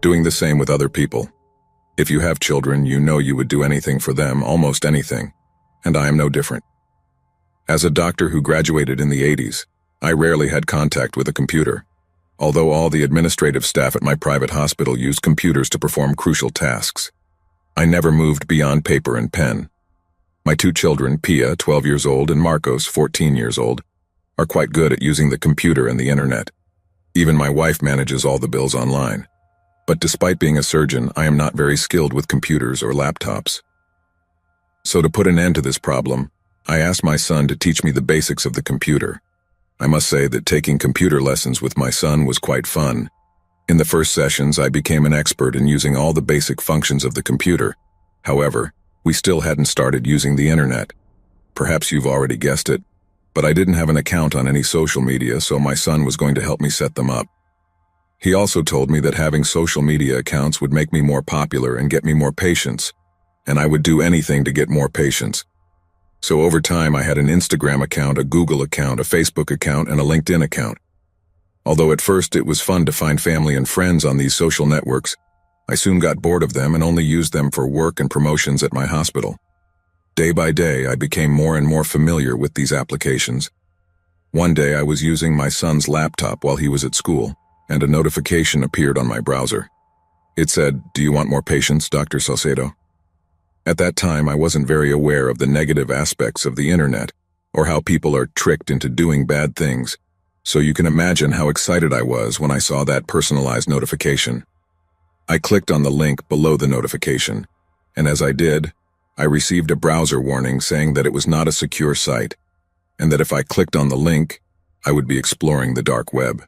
doing the same with other people. If you have children, you know you would do anything for them, almost anything, and I am no different. As a doctor who graduated in the 80s, I rarely had contact with a computer, although all the administrative staff at my private hospital used computers to perform crucial tasks. I never moved beyond paper and pen. My two children, Pia, 12 years old, and Marcos, 14 years old, are quite good at using the computer and the internet. Even my wife manages all the bills online. But despite being a surgeon, I am not very skilled with computers or laptops. So to put an end to this problem, I asked my son to teach me the basics of the computer. I must say that taking computer lessons with my son was quite fun. In the first sessions, I became an expert in using all the basic functions of the computer. However, we still hadn't started using the internet. Perhaps you've already guessed it, but I didn't have an account on any social media, so my son was going to help me set them up. He also told me that having social media accounts would make me more popular and get me more patients, and I would do anything to get more patients. So over time, I had an Instagram account, a Google account, a Facebook account, and a LinkedIn account. Although at first it was fun to find family and friends on these social networks, I soon got bored of them and only used them for work and promotions at my hospital. Day by day, I became more and more familiar with these applications. One day, I was using my son's laptop while he was at school, and a notification appeared on my browser. It said, "Do you want more patients, Dr. Salcedo?" At that time, I wasn't very aware of the negative aspects of the internet, or how people are tricked into doing bad things, so you can imagine how excited I was when I saw that personalized notification. I clicked on the link below the notification, and as I did, I received a browser warning saying that it was not a secure site, and that if I clicked on the link, I would be exploring the dark web.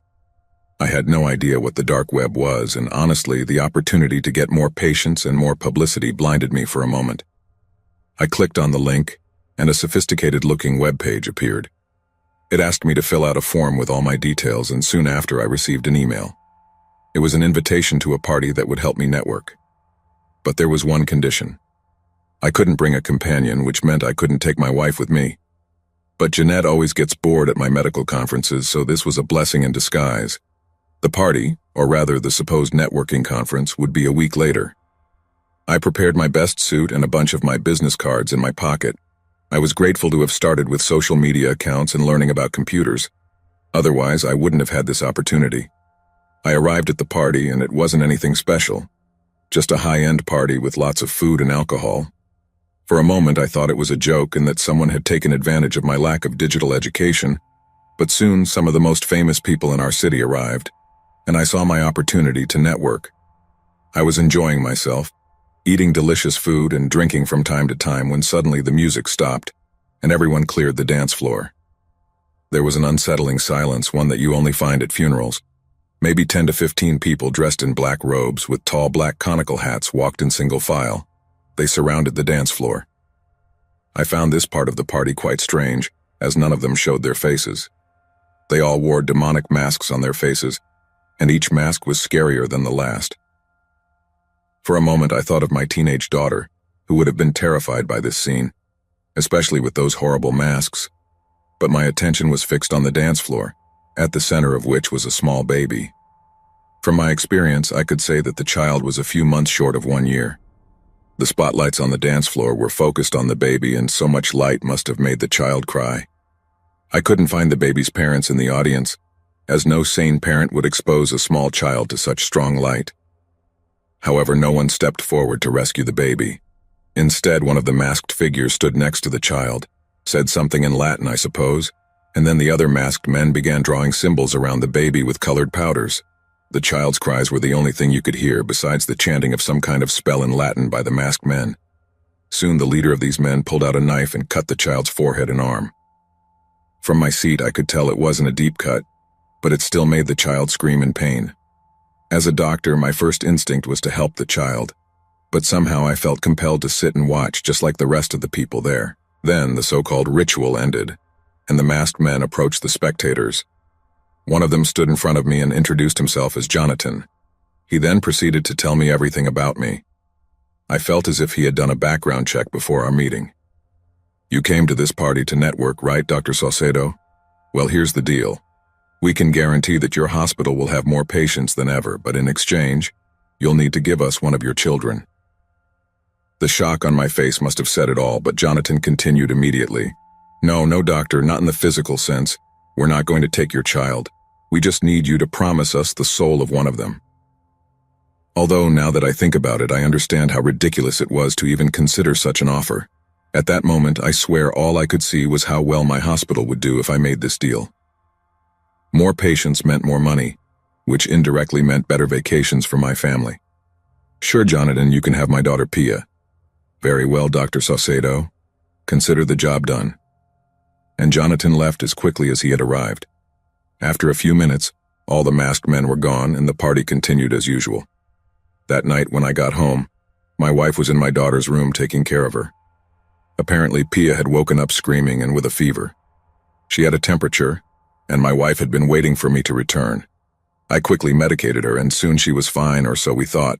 I had no idea what the dark web was, and honestly, the opportunity to get more patients and more publicity blinded me for a moment. I clicked on the link, and a sophisticated-looking web page appeared. It asked me to fill out a form with all my details, and soon after I received an email. It was an invitation to a party that would help me network. But there was one condition. I couldn't bring a companion, which meant I couldn't take my wife with me. But Jeanette always gets bored at my medical conferences, so this was a blessing in disguise. The party, or rather the supposed networking conference, would be a week later. I prepared my best suit and a bunch of my business cards in my pocket. I was grateful to have started with social media accounts and learning about computers. Otherwise, I wouldn't have had this opportunity. I arrived at the party, and it wasn't anything special. Just a high-end party with lots of food and alcohol. For a moment, I thought it was a joke and that someone had taken advantage of my lack of digital education, but soon some of the most famous people in our city arrived, and I saw my opportunity to network. I was enjoying myself, eating delicious food and drinking from time to time when suddenly the music stopped, and everyone cleared the dance floor. There was an unsettling silence, one that you only find at funerals. Maybe 10 to 15 people dressed in black robes with tall black conical hats walked in single file. They surrounded the dance floor. I found this part of the party quite strange, as none of them showed their faces. They all wore demonic masks on their faces, and each mask was scarier than the last. For a moment, I thought of my teenage daughter, who would have been terrified by this scene, especially with those horrible masks. But my attention was fixed on the dance floor, at the center of which was a small baby. From my experience, I could say that the child was a few months short of 1 year. The spotlights on the dance floor were focused on the baby, and so much light must have made the child cry. I couldn't find the baby's parents in the audience, as no sane parent would expose a small child to such strong light. However, no one stepped forward to rescue the baby. Instead, one of the masked figures stood next to the child, said something in Latin, I suppose, and then the other masked men began drawing symbols around the baby with colored powders. The child's cries were the only thing you could hear besides the chanting of some kind of spell in Latin by the masked men. Soon the leader of these men pulled out a knife and cut the child's forehead and arm. From my seat, I could tell it wasn't a deep cut, but it still made the child scream in pain. As a doctor, my first instinct was to help the child, but somehow I felt compelled to sit and watch just like the rest of the people there. Then the so-called ritual ended, and the masked men approached the spectators. One of them stood in front of me and introduced himself as Jonathan. He then proceeded to tell me everything about me. I felt as if he had done a background check before our meeting. "You came to this party to network, right, Dr. Salcedo? Well, here's the deal. We can guarantee that your hospital will have more patients than ever, but in exchange, You'll need to give us one of your children." The shock on my face must have said it all, but Jonathan continued immediately. No, doctor, not in the physical sense. We're not going to take your child. We just need you to promise us the soul of one of them." Although, now that I think about it, I understand how ridiculous it was to even consider such an offer. At that moment, I swear all I could see was how well my hospital would do if I made this deal. More patients meant more money, which indirectly meant better vacations for my family. "Sure, Jonathan, you can have my daughter Pia." "Very well, Dr. Saucedo. Consider the job done." And Jonathan left as quickly as he had arrived. After a few minutes, all the masked men were gone and the party continued as usual. That night when I got home, my wife was in my daughter's room taking care of her. Apparently, Pia had woken up screaming and with a fever. She had a temperature, and my wife had been waiting for me to return. I quickly medicated her, and soon she was fine, or so we thought.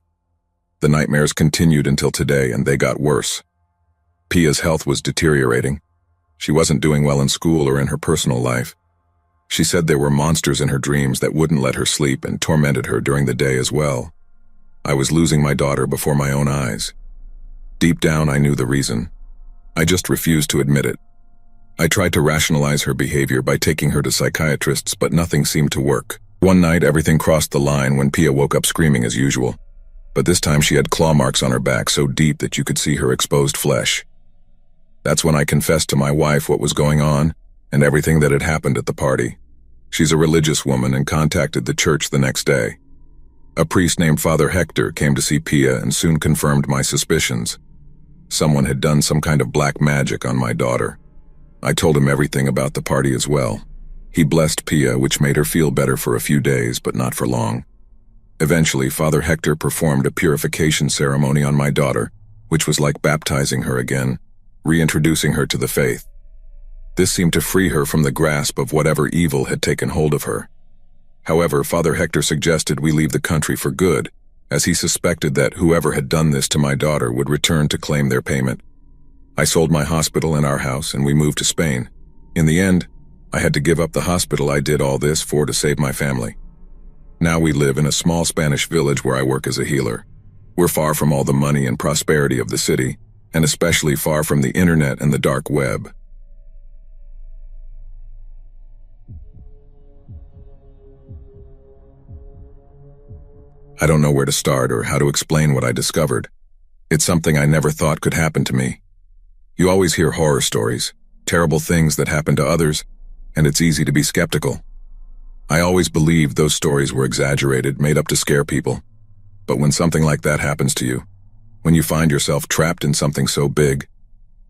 The nightmares continued until today, and they got worse. Pia's health was deteriorating. She wasn't doing well in school or in her personal life. She said there were monsters in her dreams that wouldn't let her sleep and tormented her during the day as well. I was losing my daughter before my own eyes. Deep down, I knew the reason. I just refused to admit it. I tried to rationalize her behavior by taking her to psychiatrists, but nothing seemed to work. One night, everything crossed the line when Pia woke up screaming as usual. But this time she had claw marks on her back so deep that you could see her exposed flesh. That's when I confessed to my wife what was going on and everything that had happened at the party. She's a religious woman and contacted the church the next day. A priest named Father Hector came to see Pia and soon confirmed my suspicions. Someone had done some kind of black magic on my daughter. I told him everything about the party as well. He blessed Pia, which made her feel better for a few days, but not for long. Eventually, Father Hector performed a purification ceremony on my daughter, which was like baptizing her again, reintroducing her to the faith. This seemed to free her from the grasp of whatever evil had taken hold of her. However, Father Hector suggested we leave the country for good, as he suspected that whoever had done this to my daughter would return to claim their payment. I sold my hospital and our house, and we moved to Spain. In the end, I had to give up the hospital I did all this for to save my family. Now we live in a small Spanish village where I work as a healer. We're far from all the money and prosperity of the city, and especially far from the internet and the dark web. I don't know where to start or how to explain what I discovered. It's something I never thought could happen to me. You always hear horror stories, terrible things that happen to others, and it's easy to be skeptical. I always believed those stories were exaggerated, made up to scare people. But when something like that happens to you, when you find yourself trapped in something so big,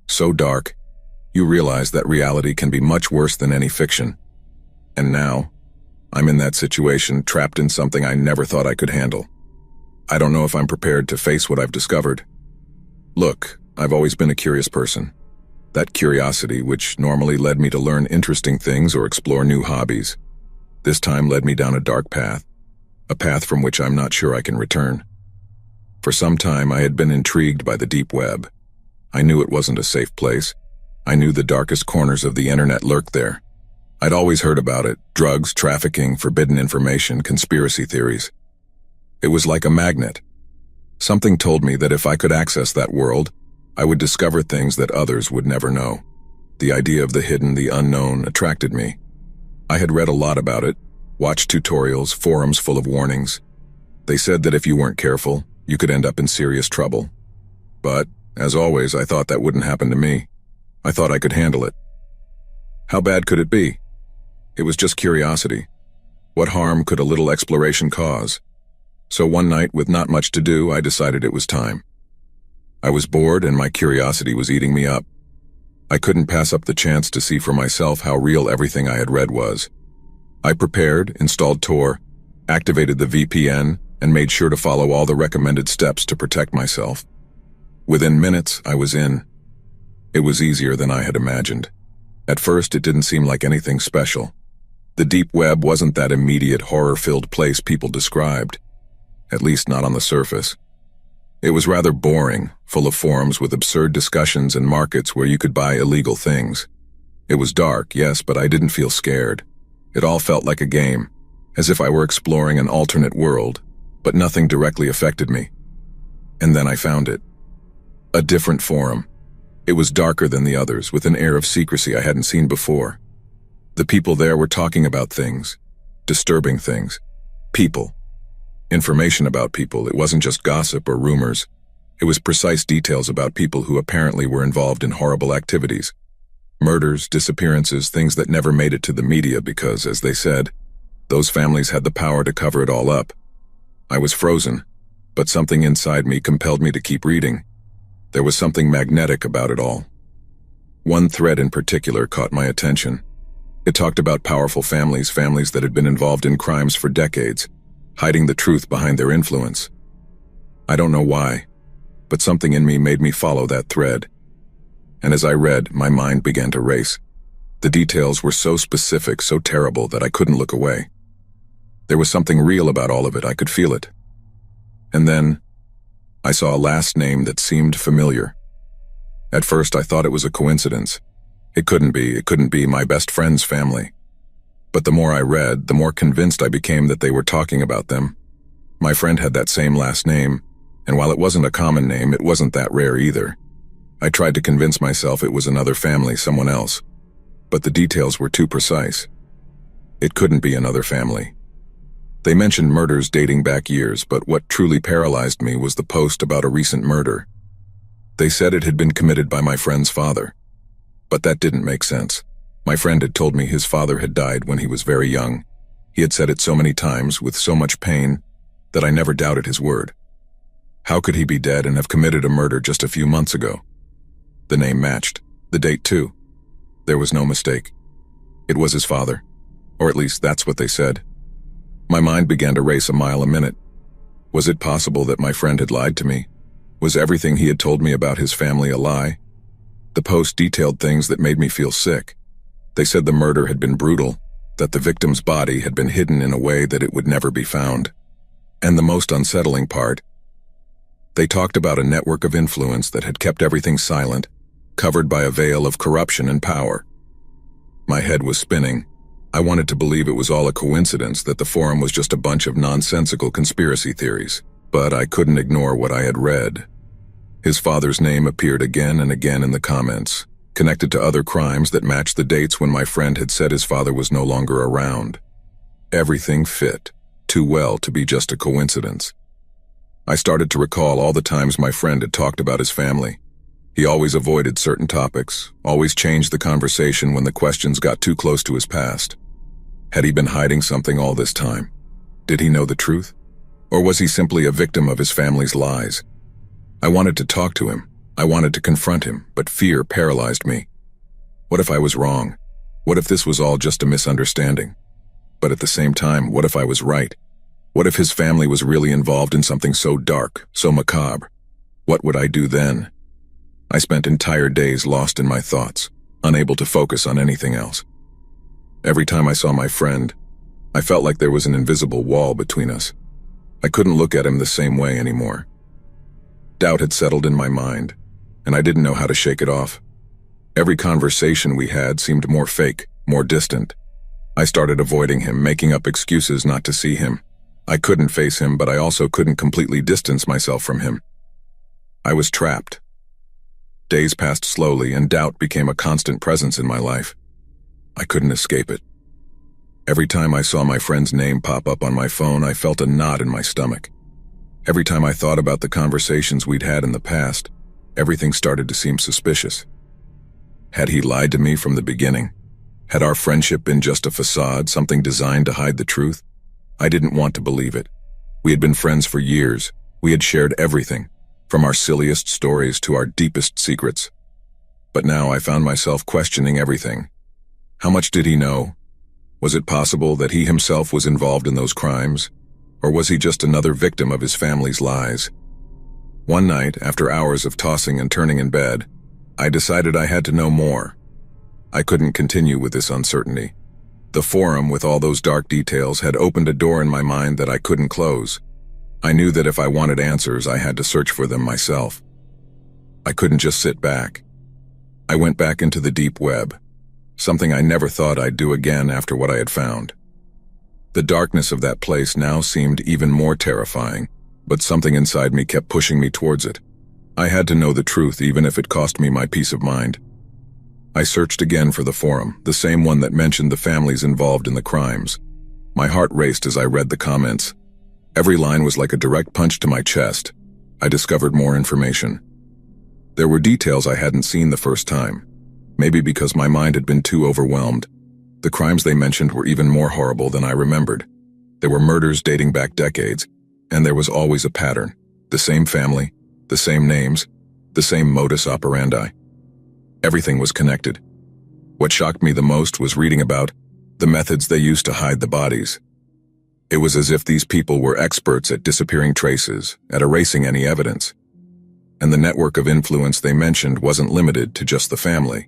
so dark, you realize that reality can be much worse than any fiction. And now, I'm in that situation, trapped in something I never thought I could handle. I don't know if I'm prepared to face what I've discovered. Look, I've always been a curious person. That curiosity, which normally led me to learn interesting things or explore new hobbies, this time led me down a dark path, a path from which I'm not sure I can return. For some time, I had been intrigued by the deep web. I knew it wasn't a safe place. I knew the darkest corners of the internet lurked there. I'd always heard about it: drugs, trafficking, forbidden information, conspiracy theories. It was like a magnet. Something told me that if I could access that world, I would discover things that others would never know. The idea of the hidden, the unknown, attracted me. I had read a lot about it, watched tutorials, forums full of warnings. They said that if you weren't careful, you could end up in serious trouble. But, as always, I thought that wouldn't happen to me. I thought I could handle it. How bad could it be? It was just curiosity. What harm could a little exploration cause? So one night, with not much to do, I decided it was time. I was bored and my curiosity was eating me up. I couldn't pass up the chance to see for myself how real everything I had read was. I prepared, installed Tor, activated the VPN, and made sure to follow all the recommended steps to protect myself. Within minutes, I was in. It was easier than I had imagined. At first, it didn't seem like anything special. The deep web wasn't that immediate, horror-filled place people described. At least not on the surface. It was rather boring, full of forums with absurd discussions and markets where you could buy illegal things. It was dark, yes, but I didn't feel scared. It all felt like a game, as if I were exploring an alternate world. but nothing directly affected me. And then I found it. A different forum. It was darker than the others, with an air of secrecy I hadn't seen before. The people there were talking about things, disturbing things, people. Information about people. It wasn't just gossip or rumors. It was precise details about people who apparently were involved in horrible activities. Murders, disappearances, things that never made it to the media because, as they said, those families had the power to cover it all up. I was frozen, but something inside me compelled me to keep reading. There was something magnetic about it all. One thread in particular caught my attention. It talked about powerful families that had been involved in crimes for decades, hiding the truth behind their influence. I don't know why, but something in me made me follow that thread. And as I read, my mind began to race. The details were so specific, so terrible that I couldn't look away. There was something real about all of it, I could feel it. And then, I saw a last name that seemed familiar. At first, I thought it was a coincidence. It couldn't be my best friend's family. But the more I read, the more convinced I became that they were talking about them. My friend had that same last name, and while it wasn't a common name, it wasn't that rare either. I tried to convince myself it was another family, someone else. But the details were too precise. It couldn't be another family. They mentioned murders dating back years, but what truly paralyzed me was the post about a recent murder. They said it had been committed by my friend's father. But that didn't make sense. My friend had told me his father had died when he was very young. He had said it so many times, with so much pain, that I never doubted his word. How could he be dead and have committed a murder just a few months ago? The name matched. The date too. There was no mistake. It was his father. Or at least that's what they said. My mind began to race a mile a minute. Was it possible that my friend had lied to me? Was everything he had told me about his family a lie? The post detailed things that made me feel sick. They said the murder had been brutal, that the victim's body had been hidden in a way that it would never be found. And the most unsettling part, they talked about a network of influence that had kept everything silent, covered by a veil of corruption and power. My head was spinning. I wanted to believe it was all a coincidence, that the forum was just a bunch of nonsensical conspiracy theories, but I couldn't ignore what I had read. His father's name appeared again and again in the comments, connected to other crimes that matched the dates when my friend had said his father was no longer around. Everything fit, too well to be just a coincidence. I started to recall all the times my friend had talked about his family. He always avoided certain topics, always changed the conversation when the questions got too close to his past. Had he been hiding something all this time? Did he know the truth? Or was he simply a victim of his family's lies? I wanted to talk to him. I wanted to confront him, but fear paralyzed me. What if I was wrong? What if this was all just a misunderstanding? But at the same time, what if I was right? What if his family was really involved in something so dark, so macabre? What would I do then? I spent entire days lost in my thoughts, unable to focus on anything else. Every time I saw my friend, I felt like there was an invisible wall between us. I couldn't look at him the same way anymore. Doubt had settled in my mind, and I didn't know how to shake it off. Every conversation we had seemed more fake, more distant. I started avoiding him, making up excuses not to see him. I couldn't face him, but I also couldn't completely distance myself from him. I was trapped. Days passed slowly, and doubt became a constant presence in my life. I couldn't escape it. Every time I saw my friend's name pop up on my phone, I felt a knot in my stomach. Every time I thought about the conversations we'd had in the past, everything started to seem suspicious. Had he lied to me from the beginning? Had our friendship been just a facade, something designed to hide the truth? I didn't want to believe it. We had been friends for years. We had shared everything, from our silliest stories to our deepest secrets. But now I found myself questioning everything. How much did he know? Was it possible that he himself was involved in those crimes? Or was he just another victim of his family's lies? One night, after hours of tossing and turning in bed, I decided I had to know more. I couldn't continue with this uncertainty. The forum, with all those dark details, had opened a door in my mind that I couldn't close. I knew that if I wanted answers, I had to search for them myself. I couldn't just sit back. I went back into the deep web, something I never thought I'd do again after what I had found. The darkness of that place now seemed even more terrifying, but something inside me kept pushing me towards it. I had to know the truth even if it cost me my peace of mind. I searched again for the forum, the same one that mentioned the families involved in the crimes. My heart raced as I read the comments. Every line was like a direct punch to my chest. I discovered more information. There were details I hadn't seen the first time, maybe because my mind had been too overwhelmed. The crimes they mentioned were even more horrible than I remembered. There were murders dating back decades, and there was always a pattern. The same family, the same names, the same modus operandi. Everything was connected. What shocked me the most was reading about the methods they used to hide the bodies. It was as if these people were experts at disappearing traces, at erasing any evidence. And the network of influence they mentioned wasn't limited to just the family.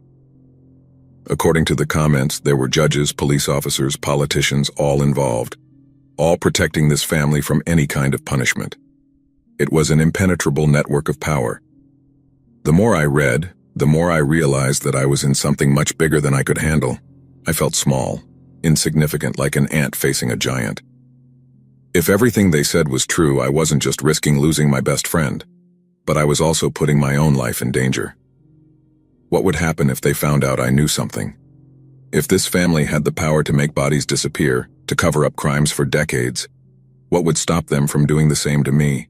According to the comments, there were judges, police officers, politicians, all involved, all protecting this family from any kind of punishment. It was an impenetrable network of power. The more I read, the more I realized that I was in something much bigger than I could handle. I felt small, insignificant, like an ant facing a giant. If everything they said was true, I wasn't just risking losing my best friend, but I was also putting my own life in danger. What would happen if they found out I knew something? If this family had the power to make bodies disappear, to cover up crimes for decades, what would stop them from doing the same to me?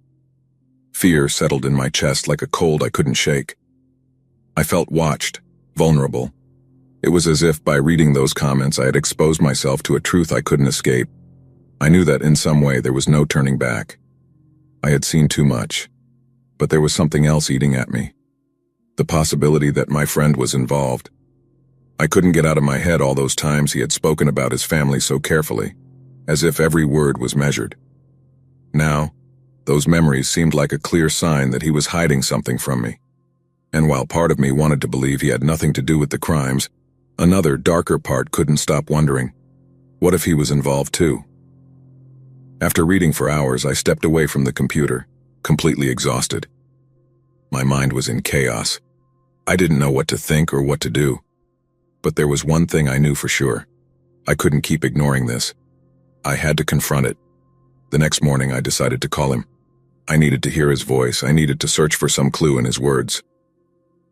Fear settled in my chest like a cold I couldn't shake. I felt watched, vulnerable. It was as if by reading those comments I had exposed myself to a truth I couldn't escape. I knew that in some way there was no turning back. I had seen too much, but there was something else eating at me. The possibility that my friend was involved. I couldn't get out of my head all those times he had spoken about his family so carefully, as if every word was measured. Now, those memories seemed like a clear sign that he was hiding something from me. And while part of me wanted to believe he had nothing to do with the crimes, another, darker part couldn't stop wondering, what if he was involved too? After reading for hours, I stepped away from the computer, completely exhausted. My mind was in chaos. I didn't know what to think or what to do. But there was one thing I knew for sure. I couldn't keep ignoring this. I had to confront it. The next morning, I decided to call him. I needed to hear his voice. I needed to search for some clue in his words.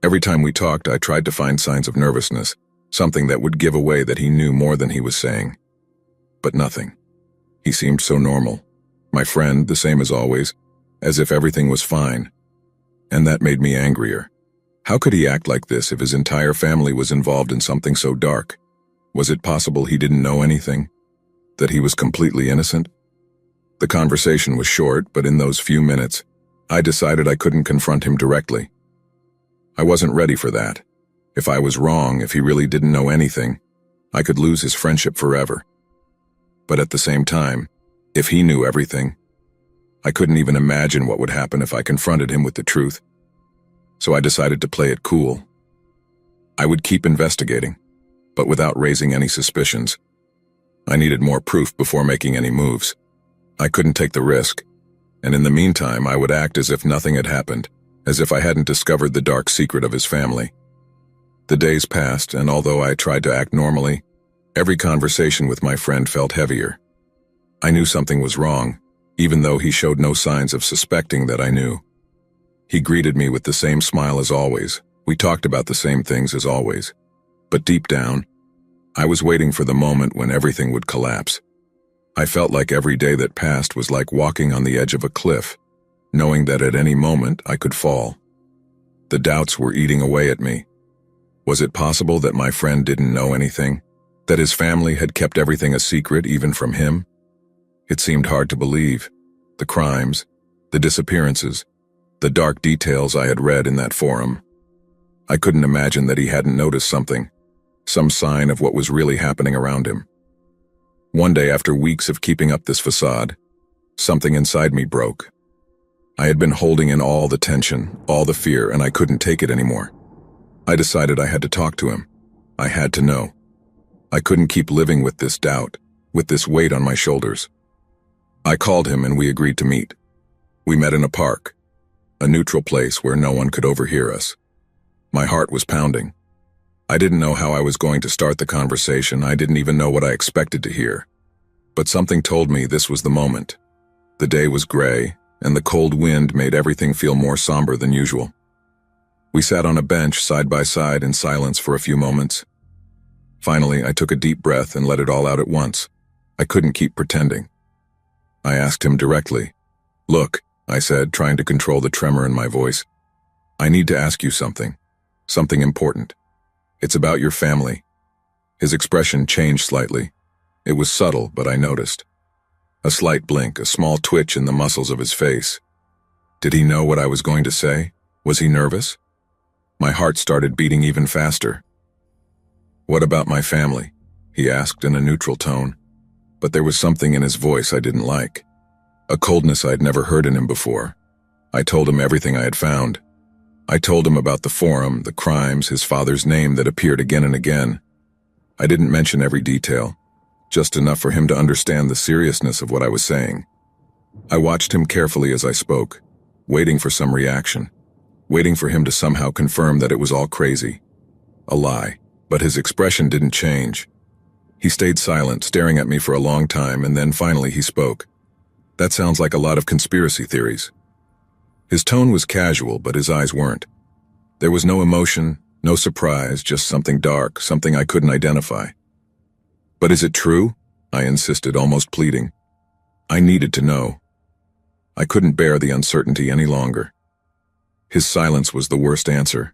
Every time we talked, I tried to find signs of nervousness, something that would give away that he knew more than he was saying. But nothing. He seemed so normal. My friend, the same as always, as if everything was fine. And that made me angrier. How could he act like this if his entire family was involved in something so dark? Was it possible he didn't know anything? That he was completely innocent? The conversation was short, but in those few minutes, I decided I couldn't confront him directly. I wasn't ready for that. If I was wrong, if he really didn't know anything, I could lose his friendship forever. But at the same time, if he knew everything, I couldn't even imagine what would happen if I confronted him with the truth. So I decided to play it cool. I would keep investigating, but without raising any suspicions. I needed more proof before making any moves. I couldn't take the risk, and in the meantime I would act as if nothing had happened, as if I hadn't discovered the dark secret of his family. The days passed, and although I tried to act normally, every conversation with my friend felt heavier. I knew something was wrong, even though he showed no signs of suspecting that I knew. He greeted me with the same smile as always. We talked about the same things as always. But deep down, I was waiting for the moment when everything would collapse. I felt like every day that passed was like walking on the edge of a cliff, knowing that at any moment I could fall. The doubts were eating away at me. Was it possible that my friend didn't know anything? That his family had kept everything a secret even from him? It seemed hard to believe. The crimes, the disappearances, the dark details I had read in that forum. I couldn't imagine that he hadn't noticed something, some sign of what was really happening around him. One day, after weeks of keeping up this facade, something inside me broke. I had been holding in all the tension, all the fear, and I couldn't take it anymore. I decided I had to talk to him. I had to know. I couldn't keep living with this doubt, with this weight on my shoulders. I called him and we agreed to meet. We met in a park, a neutral place where no one could overhear us. My heart was pounding. I didn't know how I was going to start the conversation. I didn't even know what I expected to hear. But something told me this was the moment. The day was gray, and the cold wind made everything feel more somber than usual. We sat on a bench side by side in silence for a few moments. Finally, I took a deep breath and let it all out at once. I couldn't keep pretending. I asked him directly. "Look," I said, trying to control the tremor in my voice. "I need to ask you something. Something important. It's about your family." His expression changed slightly. It was subtle, but I noticed. A slight blink, a small twitch in the muscles of his face. Did he know what I was going to say? Was he nervous? My heart started beating even faster. "What about my family?" he asked in a neutral tone. But there was something in his voice I didn't like. A coldness I'd never heard in him before. I told him everything I had found. I told him about the forum, the crimes, his father's name that appeared again and again. I didn't mention every detail, just enough for him to understand the seriousness of what I was saying. I watched him carefully as I spoke, waiting for some reaction, waiting for him to somehow confirm that it was all crazy. A lie, but his expression didn't change. He stayed silent, staring at me for a long time, and then finally he spoke. "That sounds like a lot of conspiracy theories." His tone was casual, but his eyes weren't. There was no emotion, no surprise, just something dark, something I couldn't identify. "But is it true?" I insisted, almost pleading. I needed to know. I couldn't bear the uncertainty any longer. His silence was the worst answer.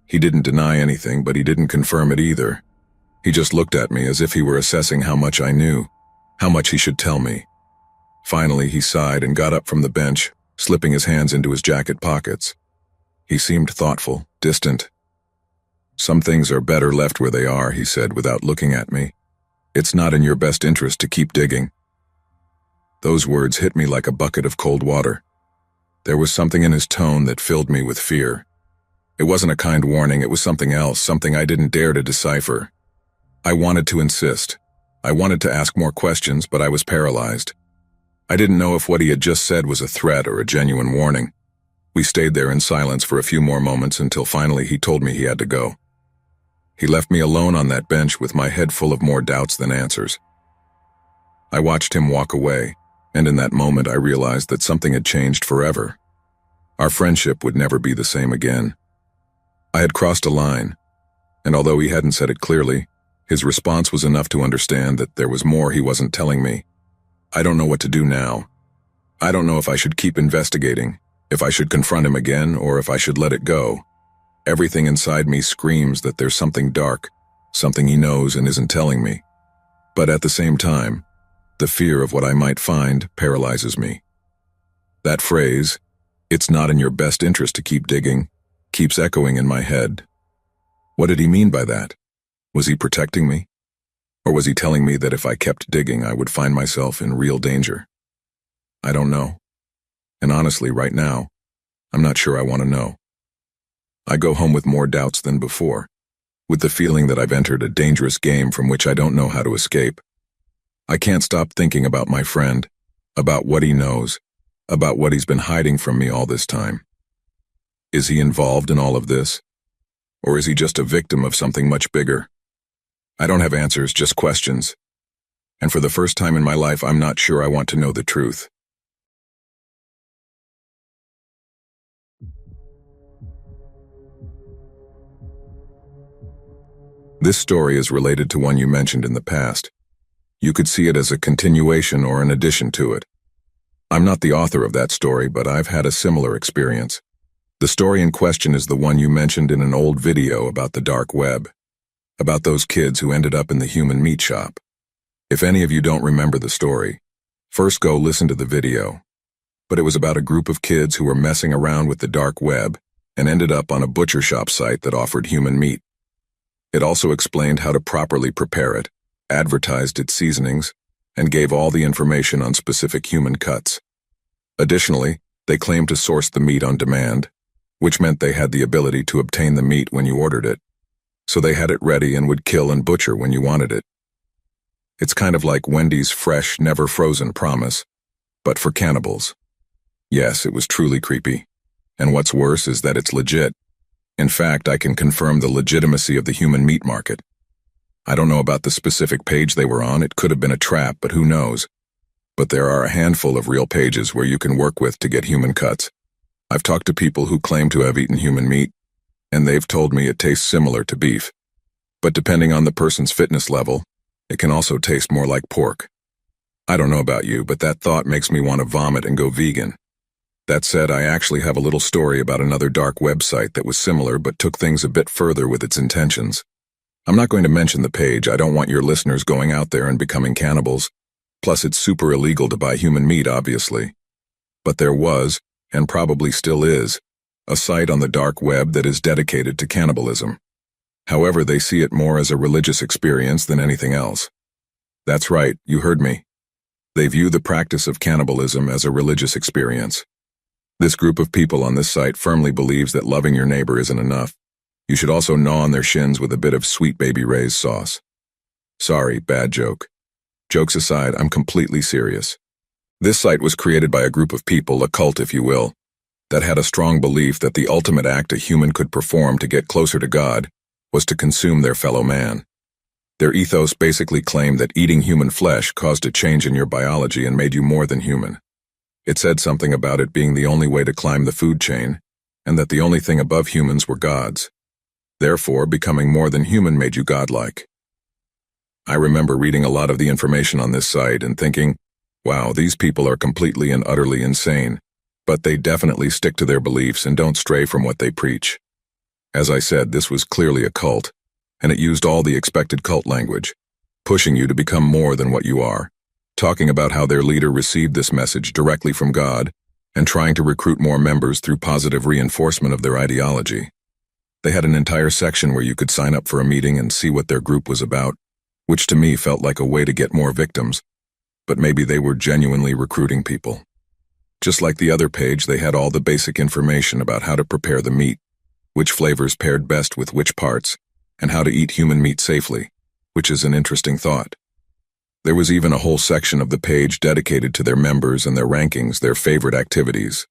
He didn't deny anything, but he didn't confirm it either. He just looked at me as if he were assessing how much I knew, how much he should tell me. Finally, he sighed and got up from the bench, slipping his hands into his jacket pockets. He seemed thoughtful, distant. "Some things are better left where they are," he said without looking at me. "It's not in your best interest to keep digging." Those words hit me like a bucket of cold water. There was something in his tone that filled me with fear. It wasn't a kind warning, it was something else, something I didn't dare to decipher. I wanted to insist. I wanted to ask more questions, but I was paralyzed. I didn't know if what he had just said was a threat or a genuine warning. We stayed there in silence for a few more moments until finally he told me he had to go. He left me alone on that bench with my head full of more doubts than answers. I watched him walk away, and in that moment I realized that something had changed forever. Our friendship would never be the same again. I had crossed a line, and although he hadn't said it clearly, his response was enough to understand that there was more he wasn't telling me. I don't know what to do now. I don't know if I should keep investigating, if I should confront him again, or if I should let it go. Everything inside me screams that there's something dark, something he knows and isn't telling me. But at the same time, the fear of what I might find paralyzes me. That phrase, "It's not in your best interest to keep digging," keeps echoing in my head. What did he mean by that? Was he protecting me? Or was he telling me that if I kept digging, I would find myself in real danger? I don't know. And honestly, right now, I'm not sure I want to know. I go home with more doubts than before, with the feeling that I've entered a dangerous game from which I don't know how to escape. I can't stop thinking about my friend, about what he knows, about what he's been hiding from me all this time. Is he involved in all of this? Or is he just a victim of something much bigger? I don't have answers, just questions. And for the first time in my life, I'm not sure I want to know the truth. This story is related to one you mentioned in the past. You could see it as a continuation or an addition to it. I'm not the author of that story, but I've had a similar experience. The story in question is the one you mentioned in an old video about the dark web, about those kids who ended up in the human meat shop. If any of you don't remember the story, first go listen to the video. But it was about a group of kids who were messing around with the dark web and ended up on a butcher shop site that offered human meat. It also explained how to properly prepare it, advertised its seasonings, and gave all the information on specific human cuts. Additionally, they claimed to source the meat on demand, which meant they had the ability to obtain the meat when you ordered it. So they had it ready and would kill and butcher when you wanted it. It's kind of like Wendy's fresh, never frozen promise, but for cannibals. Yes, it was truly creepy. And what's worse is that it's legit. In fact, I can confirm the legitimacy of the human meat market. I don't know about the specific page they were on, it could have been a trap, but who knows. But there are a handful of real pages where you can work with to get human cuts. I've talked to people who claim to have eaten human meat, and they've told me it tastes similar to beef. But depending on the person's fitness level, it can also taste more like pork. I don't know about you, but that thought makes me want to vomit and go vegan. That said, I actually have a little story about another dark website that was similar but took things a bit further with its intentions. I'm not going to mention the page. I don't want your listeners going out there and becoming cannibals. Plus, it's super illegal to buy human meat, obviously. But there was, and probably still is, a site on the dark web that is dedicated to cannibalism. However, they see it more as a religious experience than anything else. That's right, you heard me. They view the practice of cannibalism as a religious experience. This group of people on this site firmly believes that loving your neighbor isn't enough. You should also gnaw on their shins with a bit of Sweet Baby Ray's sauce. Sorry, bad joke. Jokes aside, I'm completely serious. This site was created by a group of people, a cult if you will, that had a strong belief that the ultimate act a human could perform to get closer to God was to consume their fellow man. Their ethos basically claimed that eating human flesh caused a change in your biology and made you more than human. It said something about it being the only way to climb the food chain, and that the only thing above humans were gods. Therefore, becoming more than human made you godlike. I remember reading a lot of the information on this site and thinking, wow, these people are completely and utterly insane, but they definitely stick to their beliefs and don't stray from what they preach. As I said, this was clearly a cult, and it used all the expected cult language, pushing you to become more than what you are, talking about how their leader received this message directly from God, and trying to recruit more members through positive reinforcement of their ideology. They had an entire section where you could sign up for a meeting and see what their group was about, which to me felt like a way to get more victims, but maybe they were genuinely recruiting people. Just like the other page, they had all the basic information about how to prepare the meat, which flavors paired best with which parts, and how to eat human meat safely, which is an interesting thought. There was even a whole section of the page dedicated to their members and their rankings, their favorite activities.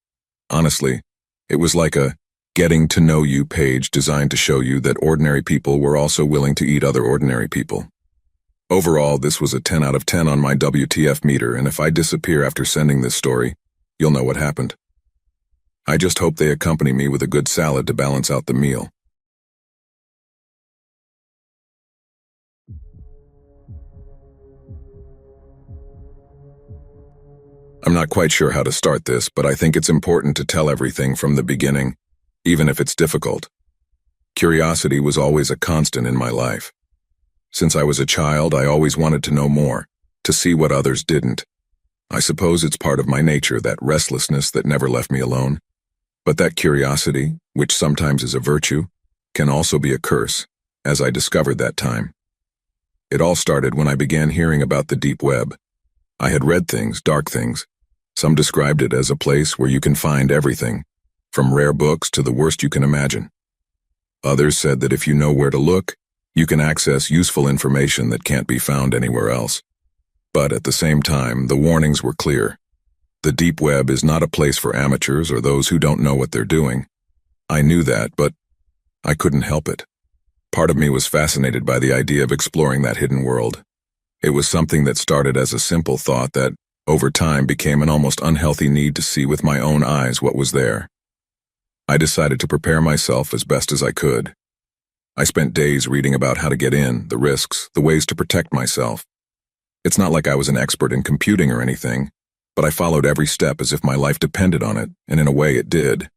Honestly, it was like a getting to know you page designed to show you that ordinary people were also willing to eat other ordinary people. Overall, this was a 10 out of 10 on my WTF meter, and if I disappear after sending this story, you'll know what happened. I just hope they accompany me with a good salad to balance out the meal. I'm not quite sure how to start this, but I think it's important to tell everything from the beginning, even if it's difficult. Curiosity was always a constant in my life. Since I was a child, I always wanted to know more, to see what others didn't. I suppose it's part of my nature, that restlessness that never left me alone. But that curiosity, which sometimes is a virtue, can also be a curse, as I discovered that time. It all started when I began hearing about the deep web. I had read things, dark things. Some described it as a place where you can find everything, from rare books to the worst you can imagine. Others said that if you know where to look, you can access useful information that can't be found anywhere else. But at the same time, the warnings were clear. The deep web is not a place for amateurs or those who don't know what they're doing. I knew that, but I couldn't help it. Part of me was fascinated by the idea of exploring that hidden world. It was something that started as a simple thought that, over time, became an almost unhealthy need to see with my own eyes what was there. I decided to prepare myself as best as I could. I spent days reading about how to get in, the risks, the ways to protect myself. It's not like I was an expert in computing or anything, but I followed every step as if my life depended on it, and in a way it did.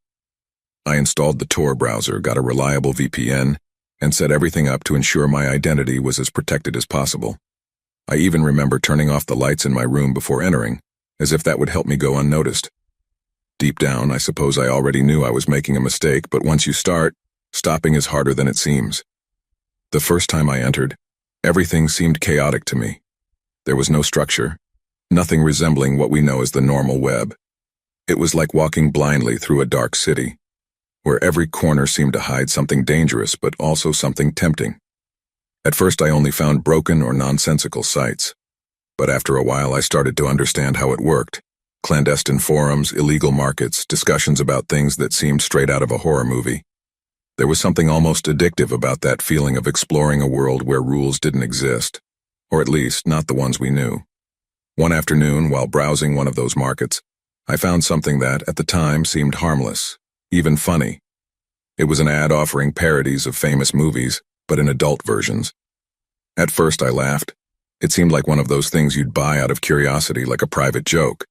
I installed the Tor browser, got a reliable VPN, and set everything up to ensure my identity was as protected as possible. I even remember turning off the lights in my room before entering, as if that would help me go unnoticed. Deep down, I suppose I already knew I was making a mistake, but once you start, stopping is harder than it seems. The first time I entered, everything seemed chaotic to me. There was no structure, nothing resembling what we know as the normal web. It was like walking blindly through a dark city, where every corner seemed to hide something dangerous but also something tempting. At first I only found broken or nonsensical sites, but after a while I started to understand how it worked. Clandestine forums, illegal markets, discussions about things that seemed straight out of a horror movie. There was something almost addictive about that feeling of exploring a world where rules didn't exist, or at least not the ones we knew. One afternoon, while browsing one of those markets, I found something that, at the time, seemed harmless, even funny. It was an ad offering parodies of famous movies, but in adult versions. At first I laughed. It seemed like one of those things you'd buy out of curiosity, like a private joke.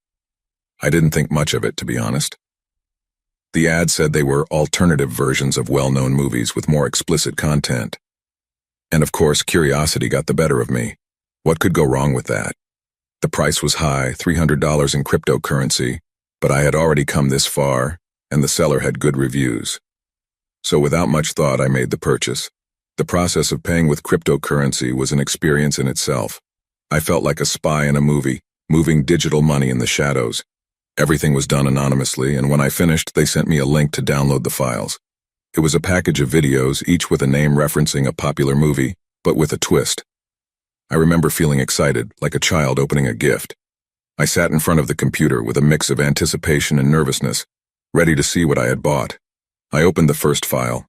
I didn't think much of it, to be honest. The ad said they were alternative versions of well-known movies with more explicit content. And of course, curiosity got the better of me. What could go wrong with that? The price was high, $300 in cryptocurrency, but I had already come this far, and the seller had good reviews. So without much thought, I made the purchase. The process of paying with cryptocurrency was an experience in itself. I felt like a spy in a movie, moving digital money in the shadows. Everything was done anonymously, and when I finished, they sent me a link to download the files. It was a package of videos, each with a name referencing a popular movie, but with a twist. I remember feeling excited, like a child opening a gift. I sat in front of the computer with a mix of anticipation and nervousness, ready to see what I had bought. I opened the first file.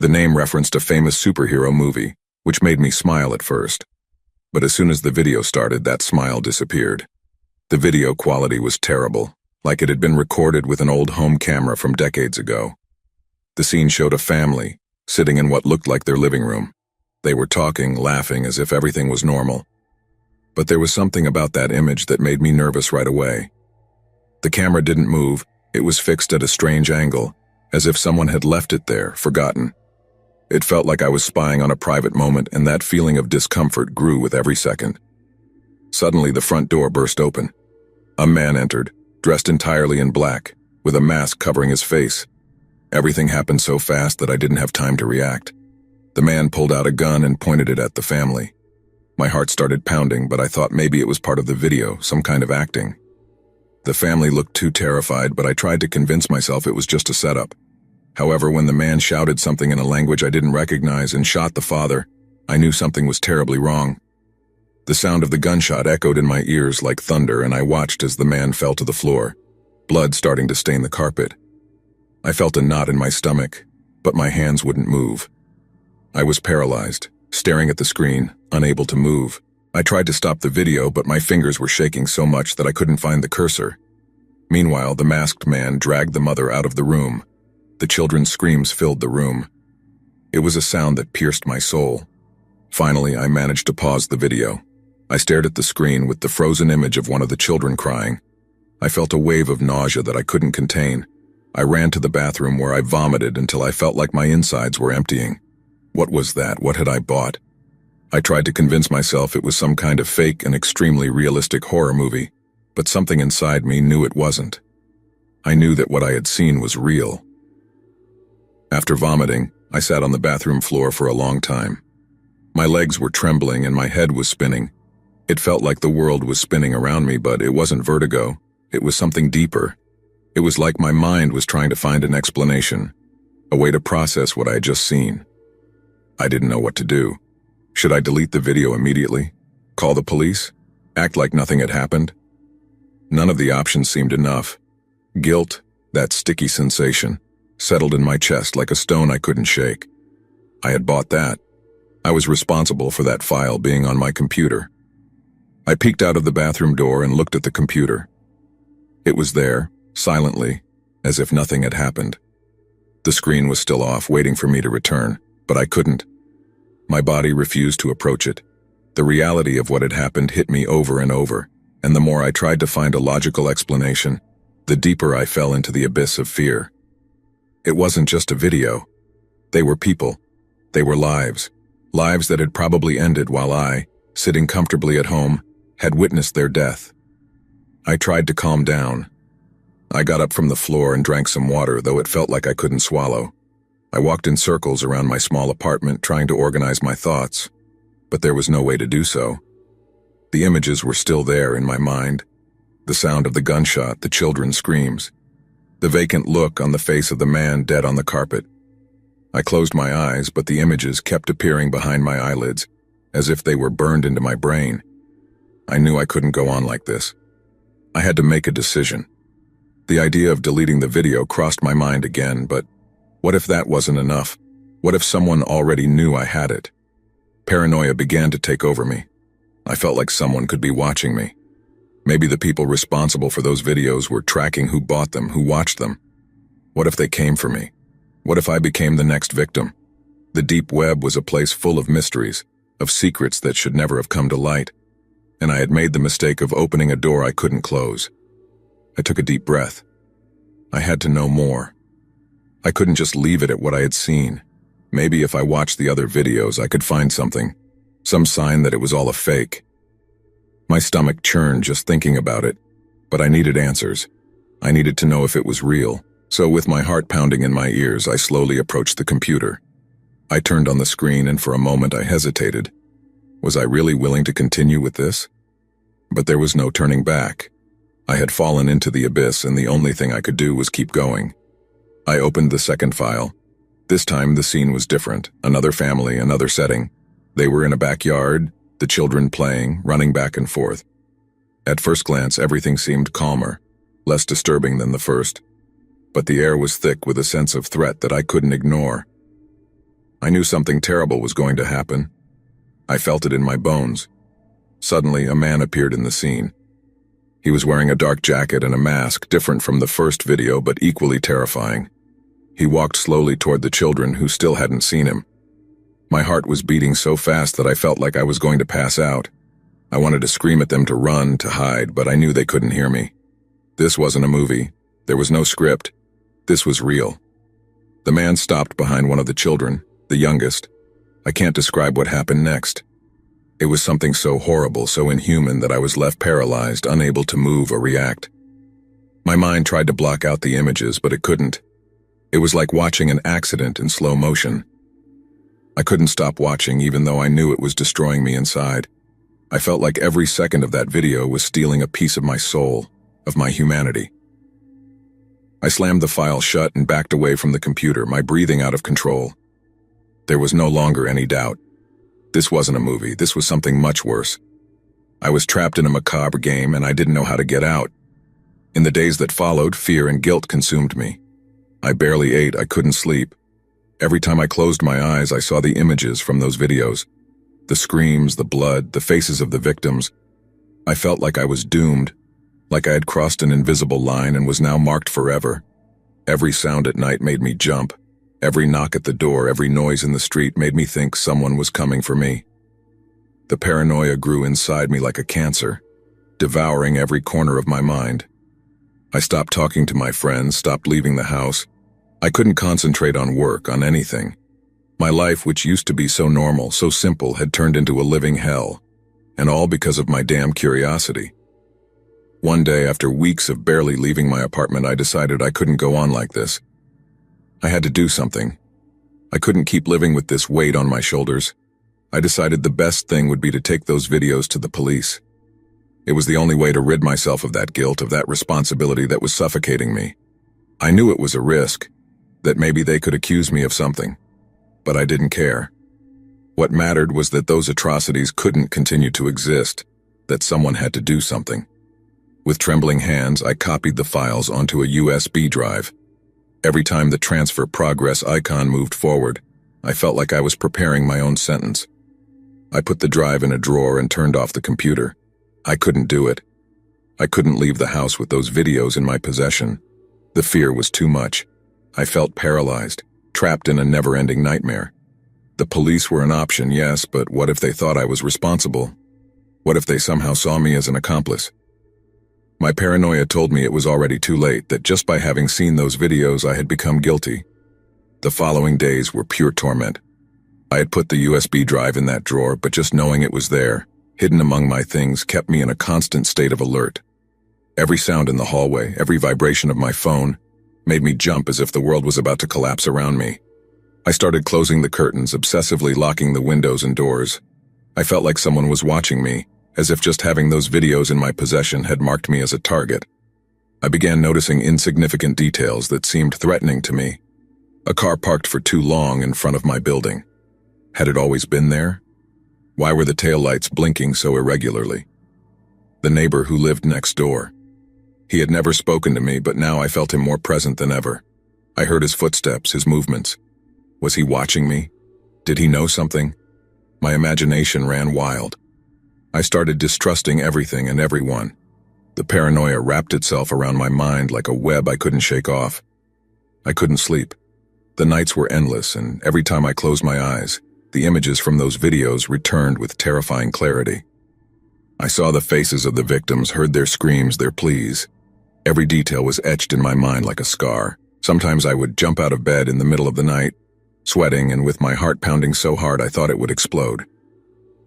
The name referenced a famous superhero movie, which made me smile at first. But as soon as the video started, that smile disappeared. The video quality was terrible, like it had been recorded with an old home camera from decades ago. The scene showed a family, sitting in what looked like their living room. They were talking, laughing as if everything was normal. But there was something about that image that made me nervous right away. The camera didn't move, it was fixed at a strange angle, as if someone had left it there, forgotten. It felt like I was spying on a private moment, and that feeling of discomfort grew with every second. Suddenly, the front door burst open. A man entered, dressed entirely in black, with a mask covering his face. Everything happened so fast that I didn't have time to react. The man pulled out a gun and pointed it at the family. My heart started pounding, but I thought maybe it was part of the video, some kind of acting. The family looked too terrified, but I tried to convince myself it was just a setup. However, when the man shouted something in a language I didn't recognize and shot the father, I knew something was terribly wrong. The sound of the gunshot echoed in my ears like thunder, and I watched as the man fell to the floor, blood starting to stain the carpet. I felt a knot in my stomach, but my hands wouldn't move. I was paralyzed, staring at the screen, unable to move. I tried to stop the video, but my fingers were shaking so much that I couldn't find the cursor. Meanwhile, the masked man dragged the mother out of the room. The children's screams filled the room. It was a sound that pierced my soul. Finally, I managed to pause the video. I stared at the screen with the frozen image of one of the children crying. I felt a wave of nausea that I couldn't contain. I ran to the bathroom where I vomited until I felt like my insides were emptying. What was that? What had I bought? I tried to convince myself it was some kind of fake and extremely realistic horror movie, but something inside me knew it wasn't. I knew that what I had seen was real. After vomiting, I sat on the bathroom floor for a long time. My legs were trembling and my head was spinning. It felt like the world was spinning around me, but it wasn't vertigo. It was something deeper. It was like my mind was trying to find an explanation, a way to process what I had just seen. I didn't know what to do. Should I delete the video immediately? Call the police? Act like nothing had happened? None of the options seemed enough. Guilt, that sticky sensation, settled in my chest like a stone I couldn't shake. I had bought that. I was responsible for that file being on my computer. I peeked out of the bathroom door and looked at the computer. It was there, silently, as if nothing had happened. The screen was still off, waiting for me to return, but I couldn't. My body refused to approach it. The reality of what had happened hit me over and over, and the more I tried to find a logical explanation, the deeper I fell into the abyss of fear. It wasn't just a video. They were people. They were lives. Lives that had probably ended while I, sitting comfortably at home, had witnessed their death. I tried to calm down. I got up from the floor and drank some water, though it felt like I couldn't swallow. I walked in circles around my small apartment, trying to organize my thoughts, but there was no way to do so. The images were still there in my mind. The sound of the gunshot, the children's screams, the vacant look on the face of the man dead on the carpet. I closed my eyes, but the images kept appearing behind my eyelids, as if they were burned into my brain. I knew I couldn't go on like this. I had to make a decision. The idea of deleting the video crossed my mind again, but what if that wasn't enough? What if someone already knew I had it? Paranoia began to take over me. I felt like someone could be watching me. Maybe the people responsible for those videos were tracking who bought them, who watched them. What if they came for me? What if I became the next victim? The deep web was a place full of mysteries, of secrets that should never have come to light, and I had made the mistake of opening a door I couldn't close. I took a deep breath. I had to know more. I couldn't just leave it at what I had seen. Maybe if I watched the other videos, I could find something, some sign that it was all a fake. My stomach churned just thinking about it, but I needed answers. I needed to know if it was real, so with my heart pounding in my ears, I slowly approached the computer. I turned on the screen and for a moment I hesitated. Was I really willing to continue with this? But there was no turning back. I had fallen into the abyss and the only thing I could do was keep going. I opened the second file. This time the scene was different. Another family, another setting. They were in a backyard, the children playing, running back and forth. At first glance, everything seemed calmer, less disturbing than the first. But the air was thick with a sense of threat that I couldn't ignore. I knew something terrible was going to happen. I felt it in my bones. Suddenly, a man appeared in the scene. He was wearing a dark jacket and a mask, different from the first video but equally terrifying. He walked slowly toward the children who still hadn't seen him. My heart was beating so fast that I felt like I was going to pass out. I wanted to scream at them to run, to hide, but I knew they couldn't hear me. This wasn't a movie. There was no script. This was real. The man stopped behind one of the children, the youngest. I can't describe what happened next. It was something so horrible, so inhuman that I was left paralyzed, unable to move or react. My mind tried to block out the images, but it couldn't. It was like watching an accident in slow motion. I couldn't stop watching even though I knew it was destroying me inside. I felt like every second of that video was stealing a piece of my soul, of my humanity. I slammed the file shut and backed away from the computer, my breathing out of control. There was no longer any doubt. This wasn't a movie, this was something much worse. I was trapped in a macabre game and I didn't know how to get out. In the days that followed, fear and guilt consumed me. I barely ate, I couldn't sleep. Every time I closed my eyes, I saw the images from those videos. The screams, the blood, the faces of the victims. I felt like I was doomed, like I had crossed an invisible line and was now marked forever. Every sound at night made me jump. Every knock at the door, every noise in the street made me think someone was coming for me. The paranoia grew inside me like a cancer, devouring every corner of my mind. I stopped talking to my friends, stopped leaving the house. I couldn't concentrate on work, on anything. My life, which used to be so normal, so simple, had turned into a living hell, and all because of my damn curiosity. One day, after weeks of barely leaving my apartment, I decided I couldn't go on like this. I had to do something. I couldn't keep living with this weight on my shoulders. I decided the best thing would be to take those videos to the police. It was the only way to rid myself of that guilt, of that responsibility that was suffocating me. I knew it was a risk, that maybe they could accuse me of something, but I didn't care. What mattered was that those atrocities couldn't continue to exist, that someone had to do something. With trembling hands, I copied the files onto a USB drive. Every time the transfer progress icon moved forward, I felt like I was preparing my own sentence. I put the drive in a drawer and turned off the computer. I couldn't do it. I couldn't leave the house with those videos in my possession. The fear was too much. I felt paralyzed, trapped in a never-ending nightmare. The police were an option, yes, but what if they thought I was responsible? What if they somehow saw me as an accomplice? My paranoia told me it was already too late, that just by having seen those videos I had become guilty. The following days were pure torment. I had put the USB drive in that drawer, but just knowing it was there, hidden among my things, kept me in a constant state of alert. Every sound in the hallway, every vibration of my phone, made me jump as if the world was about to collapse around me. I started closing the curtains, obsessively locking the windows and doors. I felt like someone was watching me, as if just having those videos in my possession had marked me as a target. I began noticing insignificant details that seemed threatening to me. A car parked for too long in front of my building. Had it always been there? Why were the taillights blinking so irregularly? The neighbor who lived next door. He had never spoken to me, but now I felt him more present than ever. I heard his footsteps, his movements. Was he watching me? Did he know something? My imagination ran wild. I started distrusting everything and everyone. The paranoia wrapped itself around my mind like a web I couldn't shake off. I couldn't sleep. The nights were endless, and every time I closed my eyes, the images from those videos returned with terrifying clarity. I saw the faces of the victims, heard their screams, their pleas. Every detail was etched in my mind like a scar. Sometimes I would jump out of bed in the middle of the night, sweating and with my heart pounding so hard I thought it would explode.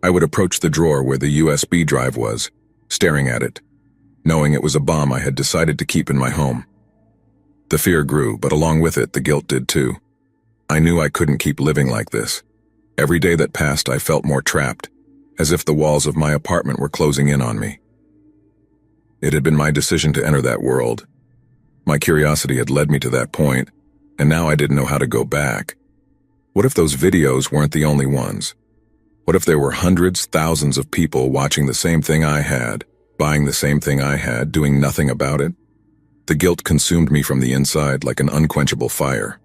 I would approach the drawer where the USB drive was, staring at it, knowing it was a bomb I had decided to keep in my home. The fear grew, but along with it, the guilt did too. I knew I couldn't keep living like this. Every day that passed, I felt more trapped, as if the walls of my apartment were closing in on me. It had been my decision to enter that world. My curiosity had led me to that point, and now I didn't know how to go back. What if those videos weren't the only ones? What if there were hundreds, thousands of people watching the same thing I had, buying the same thing I had, doing nothing about it? The guilt consumed me from the inside like an unquenchable fire.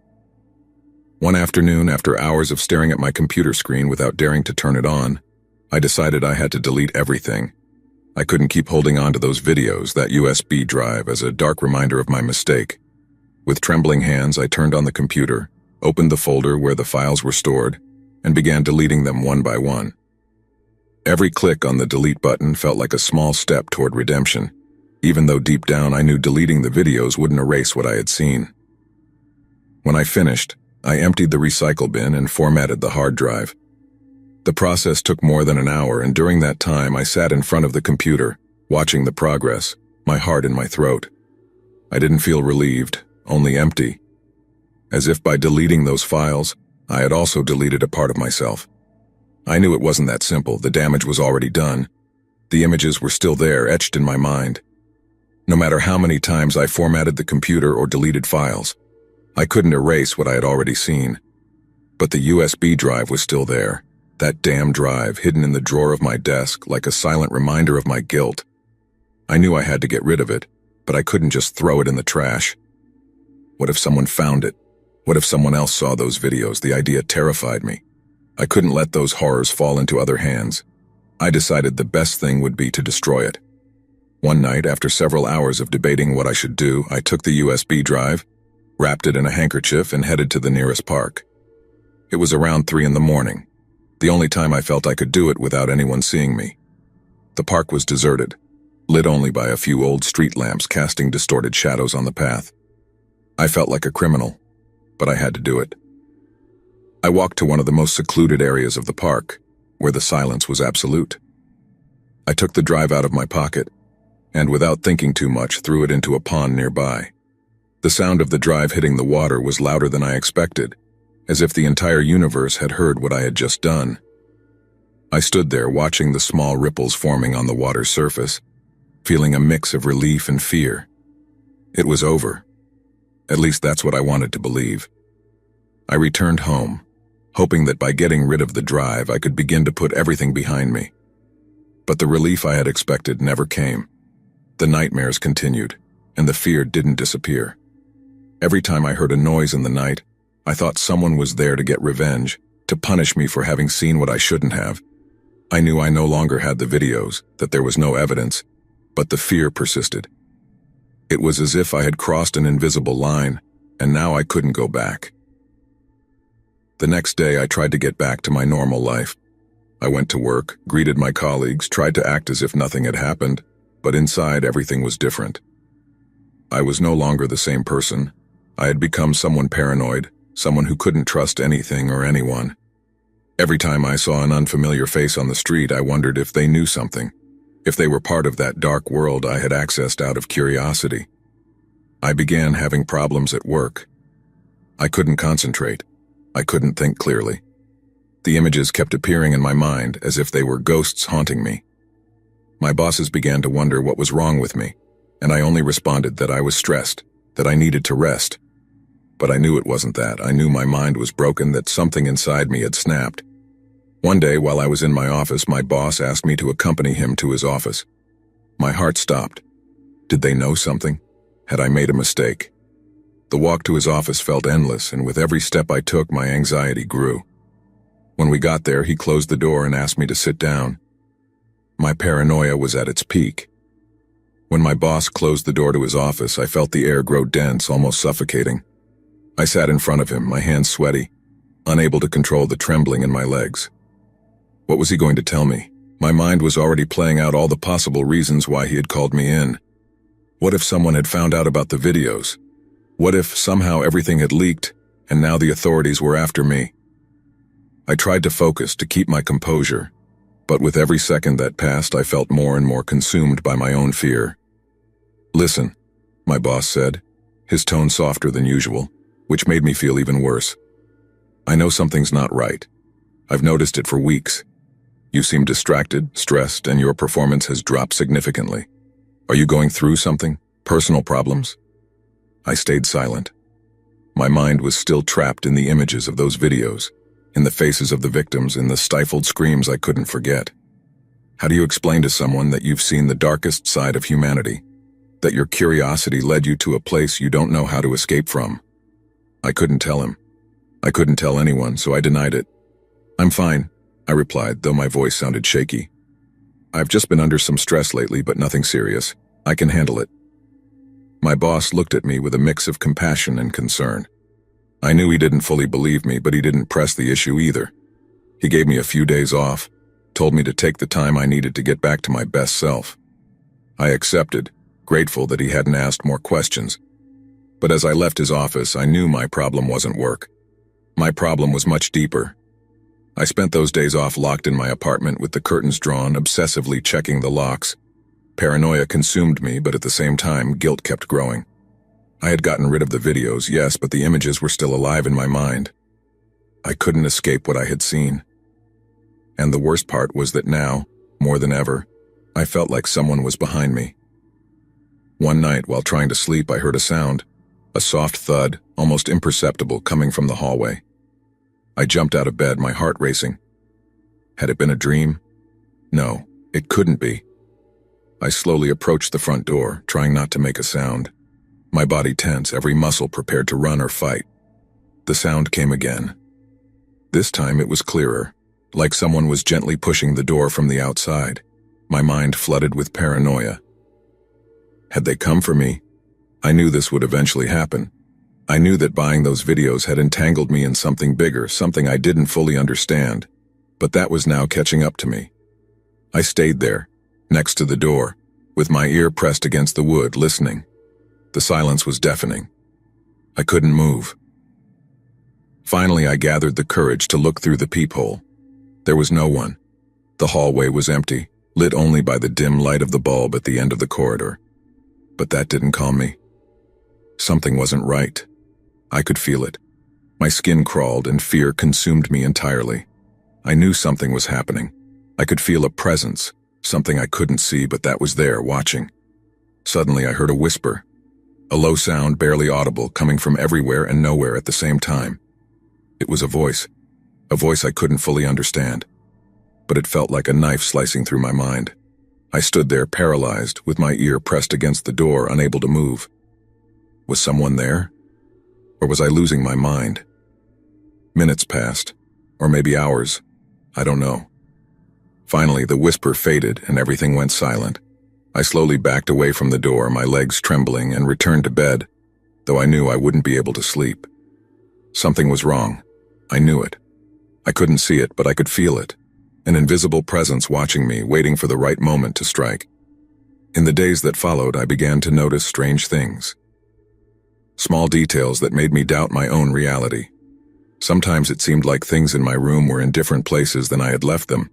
One afternoon, after hours of staring at my computer screen without daring to turn it on, I decided I had to delete everything. I couldn't keep holding on to those videos, that USB drive, as a dark reminder of my mistake. With trembling hands, I turned on the computer, opened the folder where the files were stored, and began deleting them one by one. Every click on the delete button felt like a small step toward redemption, even though deep down I knew deleting the videos wouldn't erase what I had seen. When I finished, I emptied the recycle bin and formatted the hard drive. The process took more than an hour, and during that time I sat in front of the computer, watching the progress, my heart in my throat. I didn't feel relieved, only empty. As if by deleting those files, I had also deleted a part of myself. I knew it wasn't that simple. The damage was already done. The images were still there, etched in my mind. No matter how many times I formatted the computer or deleted files, I couldn't erase what I had already seen. But the USB drive was still there. That damn drive, hidden in the drawer of my desk, like a silent reminder of my guilt. I knew I had to get rid of it, but I couldn't just throw it in the trash. What if someone found it? What if someone else saw those videos? The idea terrified me. I couldn't let those horrors fall into other hands. I decided the best thing would be to destroy it. One night, after several hours of debating what I should do, I took the USB drive, wrapped it in a handkerchief, and headed to the nearest park. It was around 3 a.m, the only time I felt I could do it without anyone seeing me. The park was deserted, lit only by a few old street lamps casting distorted shadows on the path. I felt like a criminal, but I had to do it. I walked to one of the most secluded areas of the park, where the silence was absolute. I took the drive out of my pocket, and without thinking too much, threw it into a pond nearby. The sound of the drive hitting the water was louder than I expected, as if the entire universe had heard what I had just done. I stood there watching the small ripples forming on the water's surface, feeling a mix of relief and fear. It was over. At least that's what I wanted to believe. I returned home, hoping that by getting rid of the drive I could begin to put everything behind me. But the relief I had expected never came. The nightmares continued, and the fear didn't disappear. Every time I heard a noise in the night, I thought someone was there to get revenge, to punish me for having seen what I shouldn't have. I knew I no longer had the videos, that there was no evidence, but the fear persisted. It was as if I had crossed an invisible line, and now I couldn't go back. The next day I tried to get back to my normal life. I went to work, greeted my colleagues, tried to act as if nothing had happened, but inside everything was different. I was no longer the same person. I had become someone paranoid, someone who couldn't trust anything or anyone. Every time I saw an unfamiliar face on the street, I wondered if they knew something, if they were part of that dark world I had accessed out of curiosity. I began having problems at work. I couldn't concentrate. I couldn't think clearly. The images kept appearing in my mind as if they were ghosts haunting me. My bosses began to wonder what was wrong with me, and I only responded that I was stressed, that I needed to rest. But I knew it wasn't that. I knew my mind was broken, that something inside me had snapped. One day, while I was in my office, my boss asked me to accompany him to his office. My heart stopped. Did they know something? Had I made a mistake? The walk to his office felt endless, and with every step I took, my anxiety grew. When we got there, he closed the door and asked me to sit down. My paranoia was at its peak. When my boss closed the door to his office, I felt the air grow dense, almost suffocating. I sat in front of him, my hands sweaty, unable to control the trembling in my legs. What was he going to tell me? My mind was already playing out all the possible reasons why he had called me in. What if someone had found out about the videos? What if somehow everything had leaked, and now the authorities were after me? I tried to focus, to keep my composure, but with every second that passed, I felt more and more consumed by my own fear. "Listen," my boss said, his tone softer than usual, which made me feel even worse. "I know something's not right. I've noticed it for weeks. You seem distracted, stressed, and your performance has dropped significantly. Are you going through something? Personal problems?" I stayed silent. My mind was still trapped in the images of those videos, in the faces of the victims, in the stifled screams I couldn't forget. How do you explain to someone that you've seen the darkest side of humanity, that your curiosity led you to a place you don't know how to escape from? I couldn't tell him. I couldn't tell anyone, so I denied it. "I'm fine," I replied, though my voice sounded shaky. "I've just been under some stress lately, but nothing serious. I can handle it." My boss looked at me with a mix of compassion and concern. I knew he didn't fully believe me, but he didn't press the issue either. He gave me a few days off, told me to take the time I needed to get back to my best self. I accepted, grateful that he hadn't asked more questions. But as I left his office, I knew my problem wasn't work. My problem was much deeper. I spent those days off locked in my apartment with the curtains drawn, obsessively checking the locks. Paranoia consumed me, but at the same time, guilt kept growing. I had gotten rid of the videos, yes, but the images were still alive in my mind. I couldn't escape what I had seen. And the worst part was that now, more than ever, I felt like someone was behind me. One night, while trying to sleep, I heard a sound, a soft thud, almost imperceptible, coming from the hallway. I jumped out of bed, my heart racing. Had it been a dream? No, it couldn't be. I slowly approached the front door, trying not to make a sound. My body tense, every muscle prepared to run or fight. The sound came again. This time it was clearer, like someone was gently pushing the door from the outside. My mind flooded with paranoia. Had they come for me? I knew this would eventually happen. I knew that buying those videos had entangled me in something bigger, something I didn't fully understand. But that was now catching up to me. I stayed there, next to the door, with my ear pressed against the wood, listening. The silence was deafening. I couldn't move. Finally, I gathered the courage to look through the peephole. There was no one. The hallway was empty, lit only by the dim light of the bulb at the end of the corridor. But that didn't calm me. Something wasn't right. I could feel it. My skin crawled and fear consumed me entirely. I knew something was happening. I could feel a presence, something I couldn't see, but that was there, watching. Suddenly I heard a whisper, a low sound barely audible, coming from everywhere and nowhere at the same time. It was a voice I couldn't fully understand, but it felt like a knife slicing through my mind. I stood there paralyzed, with my ear pressed against the door, unable to move. Was someone there? Or was I losing my mind? Minutes passed, or maybe hours. I don't know. Finally, the whisper faded and everything went silent. I slowly backed away from the door, my legs trembling, and returned to bed, though I knew I wouldn't be able to sleep. Something was wrong. I knew it. I couldn't see it, but I could feel it. An invisible presence watching me, waiting for the right moment to strike. In the days that followed, I began to notice strange things. Small details that made me doubt my own reality. Sometimes it seemed like things in my room were in different places than I had left them.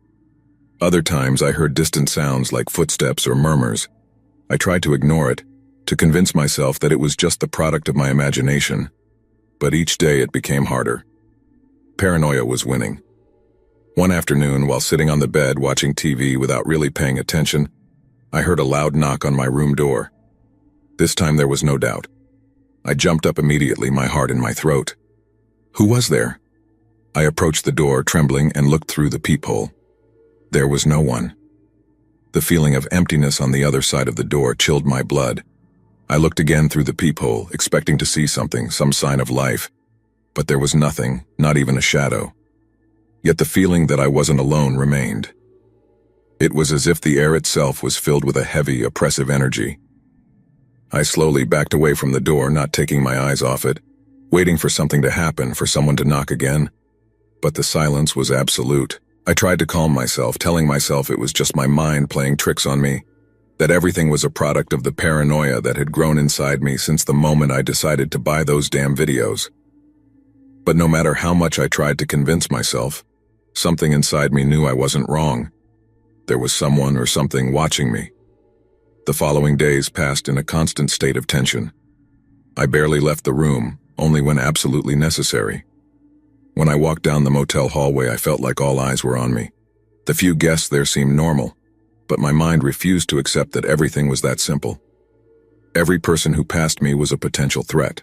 Other times I heard distant sounds like footsteps or murmurs. I tried to ignore it, to convince myself that it was just the product of my imagination. But each day it became harder. Paranoia was winning. One afternoon, while sitting on the bed watching TV without really paying attention, I heard a loud knock on my room door. This time there was no doubt. I jumped up immediately, my heart in my throat. Who was there? I approached the door, trembling, and looked through the peephole. There was no one. The feeling of emptiness on the other side of the door chilled my blood. I looked again through the peephole, expecting to see something, some sign of life. But there was nothing, not even a shadow. Yet the feeling that I wasn't alone remained. It was as if the air itself was filled with a heavy, oppressive energy. I slowly backed away from the door, not taking my eyes off it, waiting for something to happen, for someone to knock again. But the silence was absolute. I tried to calm myself, telling myself it was just my mind playing tricks on me, that everything was a product of the paranoia that had grown inside me since the moment I decided to buy those damn videos. But no matter how much I tried to convince myself, something inside me knew I wasn't wrong. There was someone or something watching me. The following days passed in a constant state of tension. I barely left the room, only when absolutely necessary. When I walked down the motel hallway, I felt like all eyes were on me. The few guests there seemed normal, but my mind refused to accept that everything was that simple. Every person who passed me was a potential threat.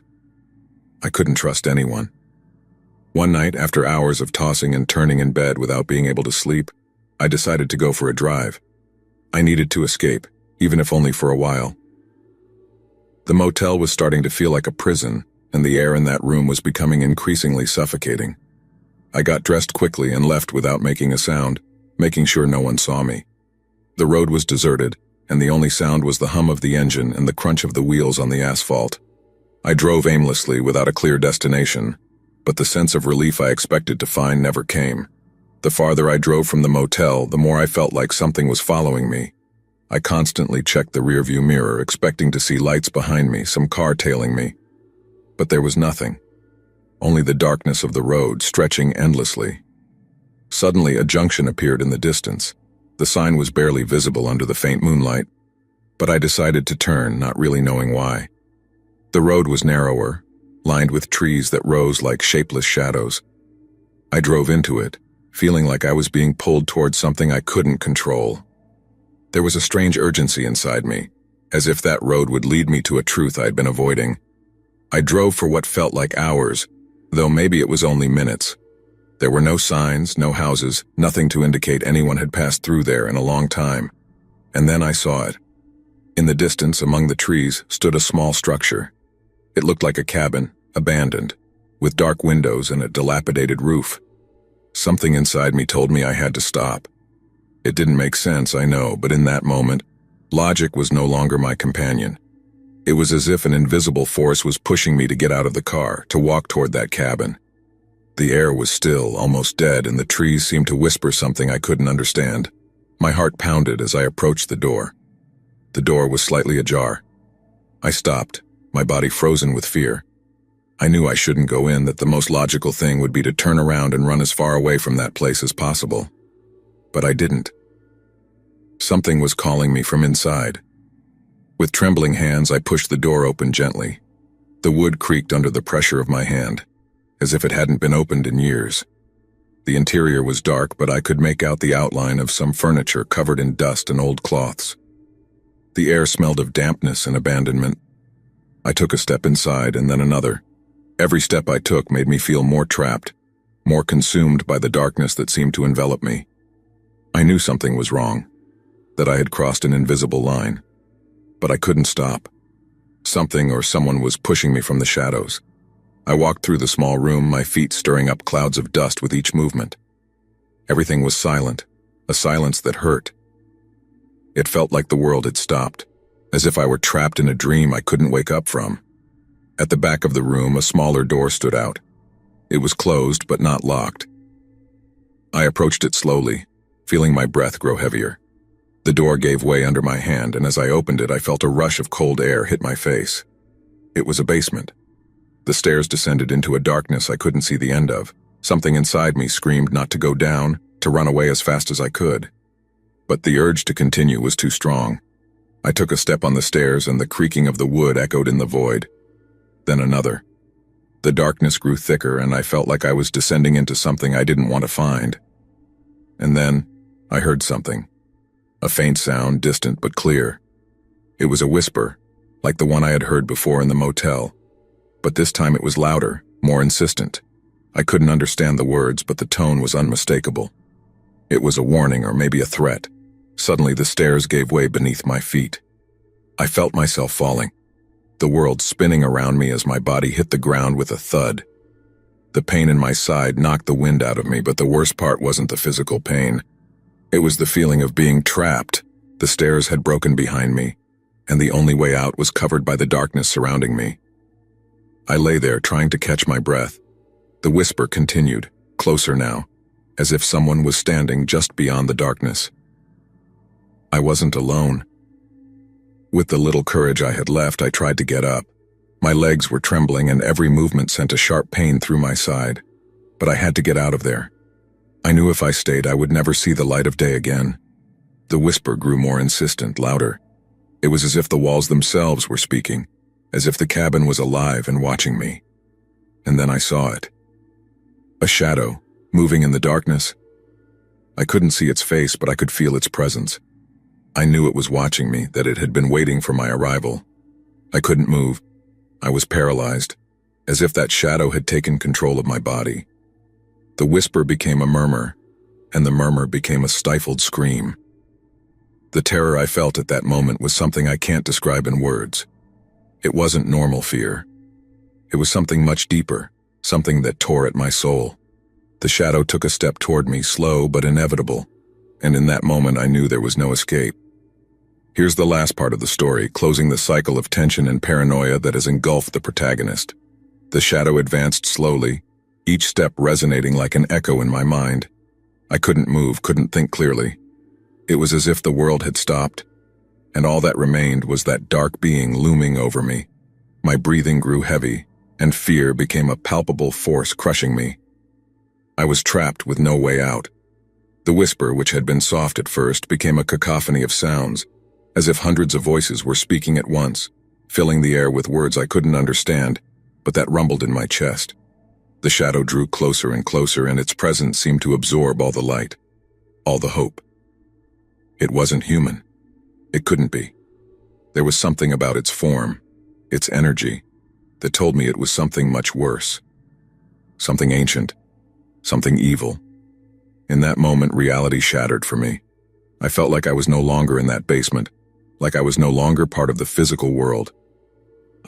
I couldn't trust anyone. One night, after hours of tossing and turning in bed without being able to sleep, I decided to go for a drive. I needed to escape, even if only for a while. The motel was starting to feel like a prison, and the air in that room was becoming increasingly suffocating. I got dressed quickly and left without making a sound, making sure no one saw me. The road was deserted, and the only sound was the hum of the engine and the crunch of the wheels on the asphalt. I drove aimlessly without a clear destination, but the sense of relief I expected to find never came. The farther I drove from the motel, the more I felt like something was following me. I constantly checked the rearview mirror, expecting to see lights behind me, some car tailing me. But there was nothing. Only the darkness of the road, stretching endlessly. Suddenly, a junction appeared in the distance. The sign was barely visible under the faint moonlight, but I decided to turn, not really knowing why. The road was narrower, lined with trees that rose like shapeless shadows. I drove into it, feeling like I was being pulled towards something I couldn't control. There was a strange urgency inside me, as if that road would lead me to a truth I'd been avoiding. I drove for what felt like hours, though maybe it was only minutes. There were no signs, no houses, nothing to indicate anyone had passed through there in a long time. And then I saw it. In the distance, among the trees, stood a small structure. It looked like a cabin, abandoned, with dark windows and a dilapidated roof. Something inside me told me I had to stop. It didn't make sense, I know, but in that moment, logic was no longer my companion. It was as if an invisible force was pushing me to get out of the car, to walk toward that cabin. The air was still, almost dead, and the trees seemed to whisper something I couldn't understand. My heart pounded as I approached the door. The door was slightly ajar. I stopped, my body frozen with fear. I knew I shouldn't go in, that the most logical thing would be to turn around and run as far away from that place as possible. But I didn't. Something was calling me from inside. With trembling hands, I pushed the door open gently. The wood creaked under the pressure of my hand, as if it hadn't been opened in years. The interior was dark, but I could make out the outline of some furniture covered in dust and old cloths. The air smelled of dampness and abandonment. I took a step inside and then another. Every step I took made me feel more trapped, more consumed by the darkness that seemed to envelop me. I knew something was wrong, that I had crossed an invisible line. But I couldn't stop. Something or someone was pushing me from the shadows. I walked through the small room, my feet stirring up clouds of dust with each movement. Everything was silent, a silence that hurt. It felt like the world had stopped, as if I were trapped in a dream I couldn't wake up from. At the back of the room, a smaller door stood out. It was closed, but not locked. I approached it slowly, feeling my breath grow heavier. The door gave way under my hand, and as I opened it, I felt a rush of cold air hit my face. It was a basement. The stairs descended into a darkness I couldn't see the end of. Something inside me screamed not to go down, to run away as fast as I could. But the urge to continue was too strong. I took a step on the stairs, and the creaking of the wood echoed in the void. Then another. The darkness grew thicker, and I felt like I was descending into something I didn't want to find. And then, I heard something. A faint sound, distant but clear. It was a whisper, like the one I had heard before in the motel. But this time it was louder, more insistent. I couldn't understand the words, but the tone was unmistakable. It was a warning, or maybe a threat. Suddenly the stairs gave way beneath my feet. I felt myself falling. the world spinning around me as my body hit the ground with a thud. The pain in my side knocked the wind out of me, but the worst part wasn't the physical pain. It was the feeling of being trapped. The stairs had broken behind me, and the only way out was covered by the darkness surrounding me. I lay there trying to catch my breath. The whisper continued, closer now, as if someone was standing just beyond the darkness. I wasn't alone. With the little courage I had left, I tried to get up. My legs were trembling and every movement sent a sharp pain through my side. But I had to get out of there. I knew if I stayed, I would never see the light of day again. The whisper grew more insistent, louder. It was as if the walls themselves were speaking, as if the cabin was alive and watching me. And then I saw it. A shadow, moving in the darkness. I couldn't see its face, but I could feel its presence. I knew it was watching me, that it had been waiting for my arrival. I couldn't move. I was paralyzed, as if that shadow had taken control of my body. The whisper became a murmur, and the murmur became a stifled scream. The terror I felt at that moment was something I can't describe in words. It wasn't normal fear. It was something much deeper, something that tore at my soul. The shadow took a step toward me, slow but inevitable, and in that moment I knew there was no escape. Here's the last part of the story, closing the cycle of tension and paranoia that has engulfed the protagonist. The shadow advanced slowly, each step resonating like an echo in my mind. I couldn't move, couldn't think clearly. It was as if the world had stopped, and all that remained was that dark being looming over me. My breathing grew heavy, and fear became a palpable force crushing me. I was trapped with no way out. The whisper, which had been soft at first, became a cacophony of sounds, as if hundreds of voices were speaking at once, filling the air with words I couldn't understand, but that rumbled in my chest. The shadow drew closer and closer, and its presence seemed to absorb all the light, all the hope. It wasn't human. It couldn't be. There was something about its form, its energy, that told me it was something much worse. Something ancient, something evil. In that moment, reality shattered for me. I felt like I was no longer in that basement, like I was no longer part of the physical world.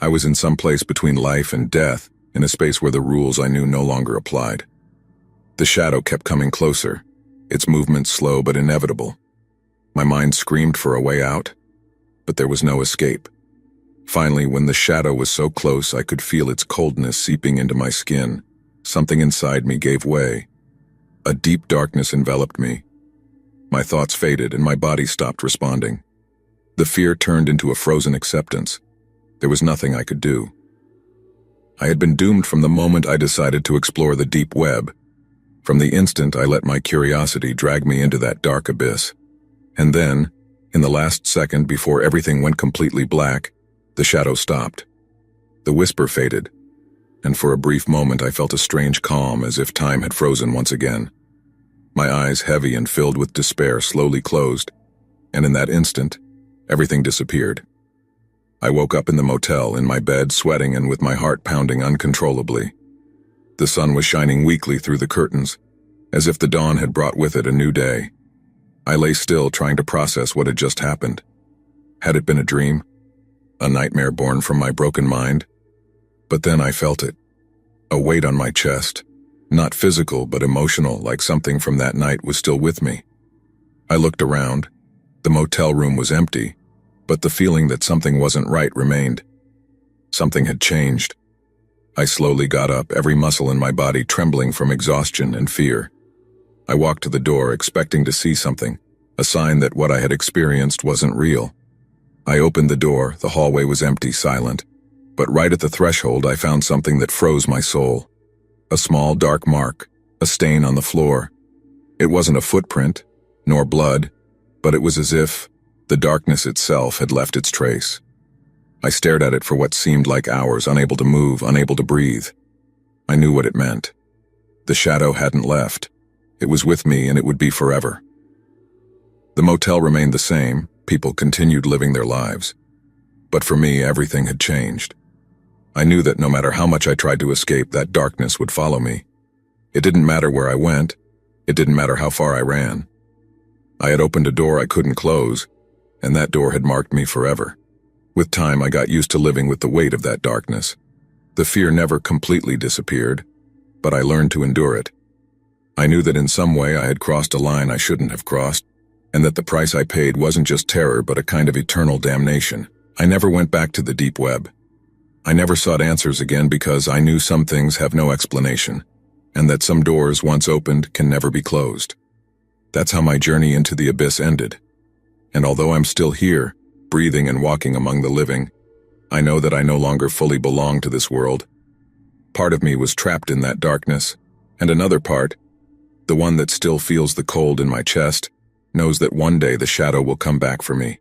I was in some place between life and death, in a space where the rules I knew no longer applied. The shadow kept coming closer, its movements slow but inevitable. My mind screamed for a way out, but there was no escape. Finally, when the shadow was so close I could feel its coldness seeping into my skin, something inside me gave way. A deep darkness enveloped me. My thoughts faded and my body stopped responding. The fear turned into a frozen acceptance. There was nothing I could do. I had been doomed from the moment I decided to explore the deep web, from the instant I let my curiosity drag me into that dark abyss. And then, in the last second before everything went completely black, the shadow stopped. The whisper faded, and for a brief moment I felt a strange calm, as if time had frozen once again. My eyes, heavy and filled with despair, slowly closed, and in that instant, everything disappeared. I woke up in the motel, in my bed, sweating and with my heart pounding uncontrollably. The sun was shining weakly through the curtains, as if the dawn had brought with it a new day. I lay still, trying to process what had just happened. Had it been a dream? A nightmare born from my broken mind? But then I felt it. A weight on my chest. Not physical, but emotional, like something from that night was still with me. I looked around. The motel room was empty, but the feeling that something wasn't right remained. Something had changed. I slowly got up, every muscle in my body trembling from exhaustion and fear. I walked to the door, expecting to see something, a sign that what I had experienced wasn't real. I opened the door. The hallway was empty, silent. But right at the threshold, I found something that froze my soul. A small, dark mark, a stain on the floor. It wasn't a footprint, nor blood, but it was as if the darkness itself had left its trace. I stared at it for what seemed like hours, unable to move, unable to breathe. I knew what it meant. The shadow hadn't left. It was with me, and it would be forever. The motel remained the same. People continued living their lives. But for me, everything had changed. I knew that no matter how much I tried to escape, that darkness would follow me. It didn't matter where I went. It didn't matter how far I ran. I had opened a door I couldn't close, and that door had marked me forever. With time, I got used to living with the weight of that darkness. The fear never completely disappeared, but I learned to endure it. I knew that in some way I had crossed a line I shouldn't have crossed, and that the price I paid wasn't just terror but a kind of eternal damnation. I never went back to the deep web. I never sought answers again because I knew some things have no explanation, and that some doors once opened can never be closed. That's how my journey into the abyss ended. And although I'm still here, breathing and walking among the living, I know that I no longer fully belong to this world. Part of me was trapped in that darkness, and another part, the one that still feels the cold in my chest, knows that one day the shadow will come back for me.